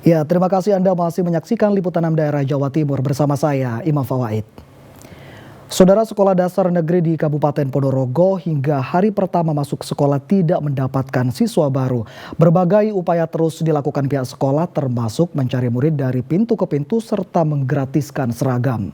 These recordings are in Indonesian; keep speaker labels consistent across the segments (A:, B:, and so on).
A: Ya, terima kasih Anda masih menyaksikan Liputan 6 Daerah Jawa Timur bersama saya, Imam Fawaid. Saudara, sekolah dasar negeri di Kabupaten Ponorogo hingga hari pertama masuk sekolah tidak mendapatkan siswa baru. Berbagai upaya terus dilakukan pihak sekolah termasuk mencari murid dari pintu ke pintu serta menggratiskan seragam.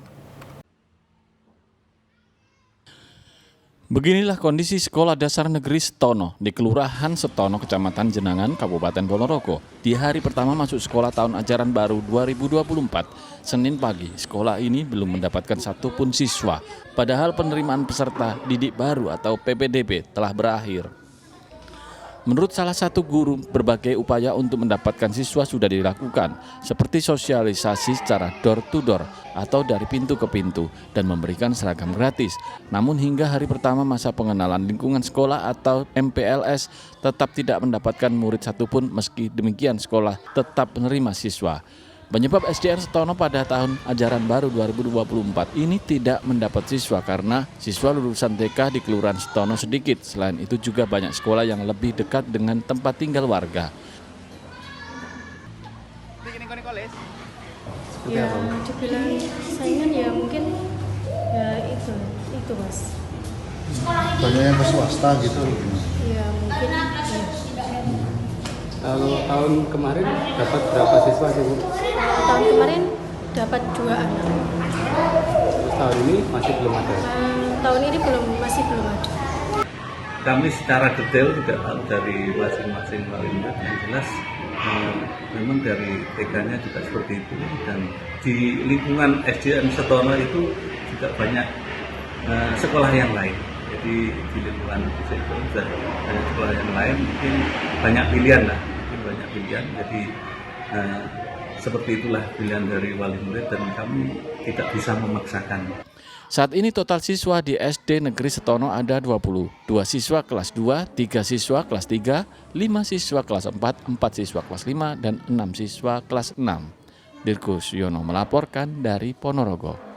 B: Beginilah kondisi Sekolah Dasar Negeri Setono di Kelurahan Setono, Kecamatan Jenangan, Kabupaten Ponorogo. Di hari pertama masuk sekolah tahun ajaran baru 2024, Senin pagi, sekolah ini belum mendapatkan satupun siswa. Padahal penerimaan peserta didik baru atau PPDB telah berakhir. Menurut salah satu guru, berbagai upaya untuk mendapatkan siswa sudah dilakukan, seperti sosialisasi secara door to door atau dari pintu ke pintu dan memberikan seragam gratis. Namun hingga hari pertama masa pengenalan lingkungan sekolah atau MPLS tetap tidak mendapatkan murid satupun, meski demikian sekolah tetap menerima siswa. Penyebab SDN Setono pada tahun ajaran baru 2024 ini tidak mendapat siswa karena siswa lulusan TK di Kelurahan Setono sedikit. Selain itu juga banyak sekolah yang lebih dekat dengan tempat tinggal warga.
C: Ya, dibilang saingan ya mungkin ya itu Mas.
D: Banyak yang ke swasta gitu.
C: Ya mungkin ya.
E: Kalau tahun kemarin dapat berapa siswa sih Bu?
C: Tahun kemarin dapat 2 anak.
E: Terus tahun ini masih belum ada?
C: Tahun ini masih belum ada.
F: Kami secara detail tidak tahu dari masing-masing wali murid, yang jelas memang dari TK-nya juga seperti itu, dan di lingkungan SDN Setono itu juga banyak sekolah yang lain. Jadi di lingkungan itu banyak sekolah yang lain, mungkin banyak pilihan. Jadi seperti itulah pilihan dari wali murid dan kami tidak bisa memaksakan.
B: Saat ini total siswa di SD Negeri Setono ada 20, 2 siswa kelas 2, 3 siswa kelas 3, 5 siswa kelas 4, 4 siswa kelas 5, dan 6 siswa kelas 6. Dirkus Yono melaporkan dari Ponorogo.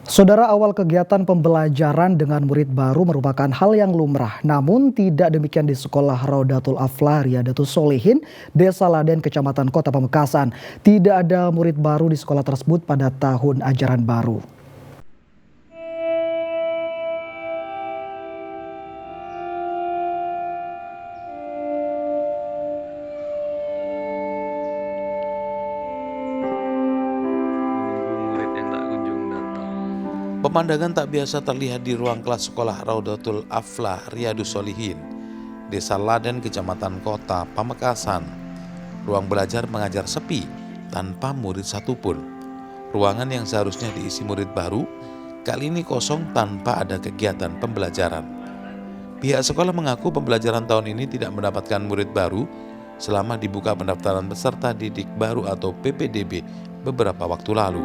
A: Saudara, awal kegiatan pembelajaran dengan murid baru merupakan hal yang lumrah. Namun tidak demikian di sekolah Raudatul Aflah Riyadatus Sholihin, Desa Laden, Kecamatan Kota Pamekasan. Tidak ada murid baru di sekolah tersebut pada tahun ajaran baru.
G: Pemandangan tak biasa terlihat di ruang kelas sekolah Raudatul Aflah Riyadus Sholihin, Desa Laden, Kecamatan Kota Pamekasan. Ruang belajar mengajar sepi tanpa murid satupun. Ruangan yang seharusnya diisi murid baru kali ini kosong tanpa ada kegiatan pembelajaran. Pihak sekolah mengaku pembelajaran tahun ini tidak mendapatkan murid baru selama dibuka pendaftaran peserta didik baru atau PPDB beberapa waktu lalu.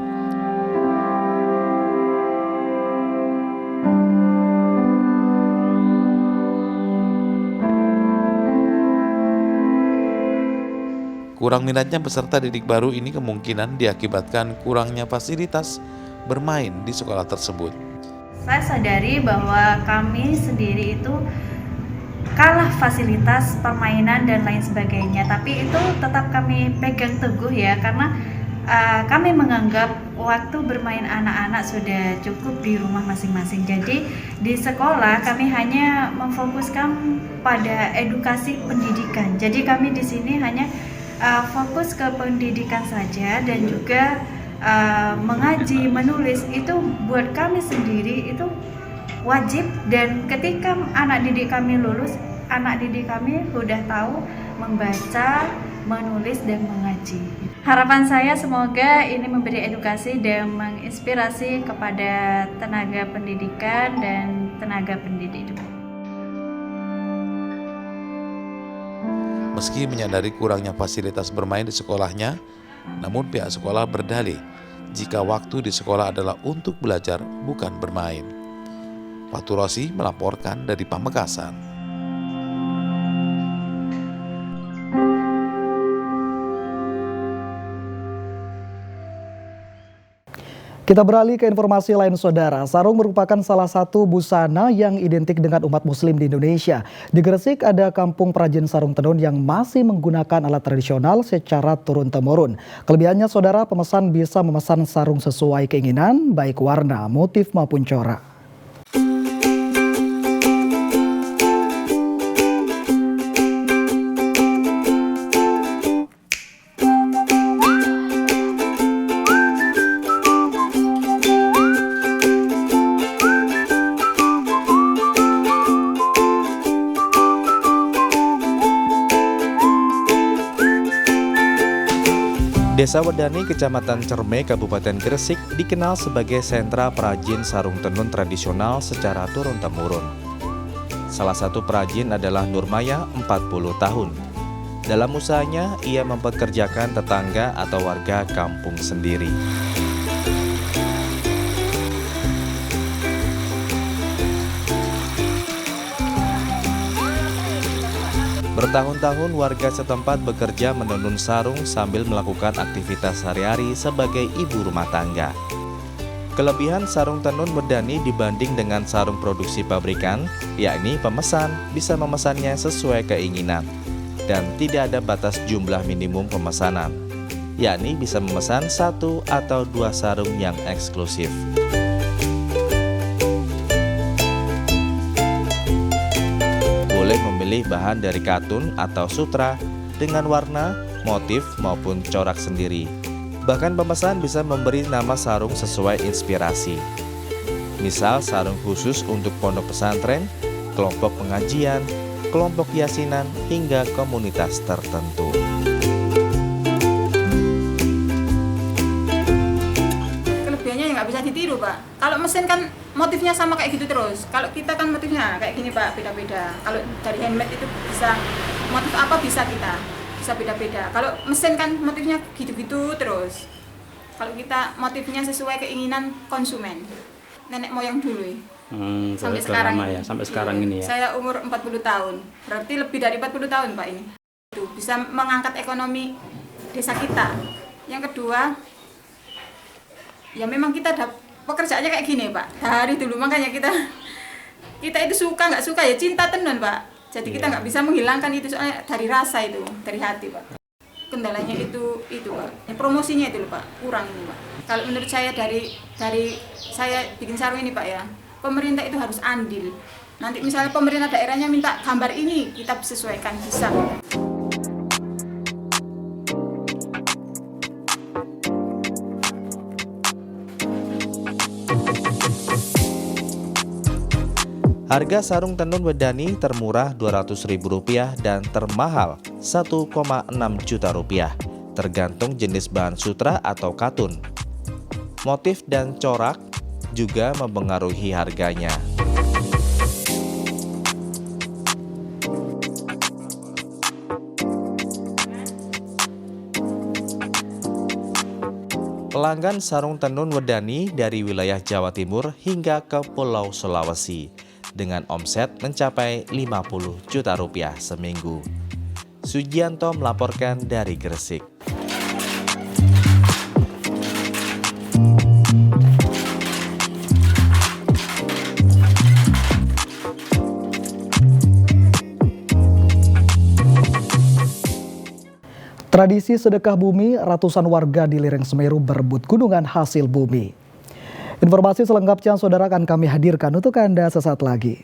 G: Kurang minatnya peserta didik baru ini kemungkinan diakibatkan kurangnya fasilitas bermain di sekolah tersebut.
H: Saya sadari bahwa kami sendiri itu kalah fasilitas permainan dan lain sebagainya, tapi itu tetap kami pegang teguh ya, karena kami menganggap waktu bermain anak-anak sudah cukup di rumah masing-masing. Jadi di sekolah kami hanya memfokuskan pada edukasi pendidikan. Jadi kami di sini hanya fokus ke pendidikan saja, dan juga mengaji, menulis itu buat kami sendiri itu wajib, dan ketika anak didik kami lulus, anak didik kami sudah tahu membaca, menulis, dan mengaji. Harapan saya semoga ini memberi edukasi dan menginspirasi kepada tenaga pendidikan dan tenaga pendidik.
G: Meski menyadari kurangnya fasilitas bermain di sekolahnya, namun pihak sekolah berdalih jika waktu di sekolah adalah untuk belajar bukan bermain. Faturasi melaporkan dari Pamekasan.
A: Kita beralih ke informasi lain, saudara. Sarung merupakan salah satu busana yang identik dengan umat muslim di Indonesia. Di Gresik ada kampung perajin sarung tenun yang masih menggunakan alat tradisional secara turun-temurun. Kelebihannya, saudara, pemesan bisa memesan sarung sesuai keinginan, baik warna, motif maupun corak.
I: Desa Wedani, Kecamatan Cerme, Kabupaten Gresik dikenal sebagai sentra perajin sarung tenun tradisional secara turun-temurun. Salah satu perajin adalah Nurmaya, 40 tahun. Dalam usahanya, ia mempekerjakan tetangga atau warga kampung sendiri. Bertahun-tahun warga setempat bekerja menenun sarung sambil melakukan aktivitas sehari-hari sebagai ibu rumah tangga. Kelebihan sarung tenun Wedani dibanding dengan sarung produksi pabrikan, yakni pemesan bisa memesannya sesuai keinginan dan tidak ada batas jumlah minimum pemesanan, yakni bisa memesan 1 atau 2 sarung yang eksklusif. Memilih bahan dari katun atau sutra dengan warna, motif maupun corak sendiri. Bahkan pemesan bisa memberi nama sarung sesuai inspirasi. Misal sarung khusus untuk pondok pesantren, kelompok pengajian, kelompok yasinan, hingga komunitas tertentu.
J: Kelebihannya nggak bisa ditiru, Pak. Kalau mesin kan motifnya sama kayak gitu terus. Kalau kita kan motifnya kayak gini, Pak, beda-beda. Kalau dari handmade itu bisa motif apa bisa beda-beda. Kalau mesin kan motifnya gitu-gitu terus. Kalau kita motifnya sesuai keinginan konsumen, nenek moyang dulu ya. Sampai sekarang
E: ya, sampai sekarang ini ya.
J: Saya umur 40 tahun. Berarti lebih dari 40 tahun, Pak, ini. Itu bisa mengangkat ekonomi desa kita. Yang kedua, ya memang kita pekerjaannya kayak gini, Pak, dari dulu. Makanya kita itu suka nggak suka ya cinta tenun, Pak. Jadi kita nggak bisa menghilangkan itu, soalnya dari rasa itu, dari hati, Pak. Kendalanya itu Pak, promosinya itu loh, Pak, kurang ini, Pak. Kalau menurut saya dari saya bikin sarung ini, Pak, ya, pemerintah itu harus andil. Nanti misalnya pemerintah daerahnya minta gambar ini, kita sesuaikan, bisa.
I: Harga sarung tenun Wedani termurah Rp200.000 dan termahal Rp1,6 juta, tergantung jenis bahan sutra atau katun. Motif dan corak juga mempengaruhi harganya. Pelanggan sarung tenun Wedani dari wilayah Jawa Timur hingga ke Pulau Sulawesi, dengan omset mencapai Rp50 juta seminggu. Sujianto melaporkan dari Gresik.
A: Tradisi sedekah bumi, ratusan warga di lereng Semeru berebut gunungan hasil bumi. Informasi selengkapnya, saudara, akan kami hadirkan untuk Anda sesaat lagi.